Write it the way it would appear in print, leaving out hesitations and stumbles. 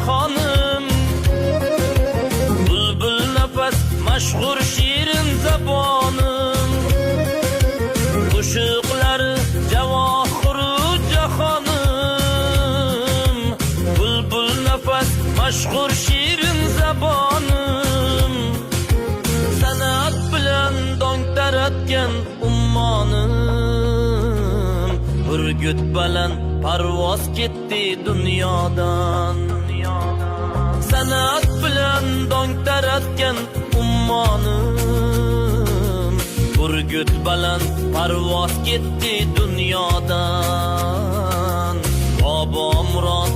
jahonim. Bulbul nafas mashhur shirin zabonim. Qo'shiqlari javohiru jahonim. Bulbul nafas mashhur shirin zabonim. San'at bilan dong taratgan ummonim. Burgut baland parvoz ketdi dunyodan. San'at bilan dong taratgan ummonim. Burgut baland parvoz ketdi dunyodan. Bobo Murod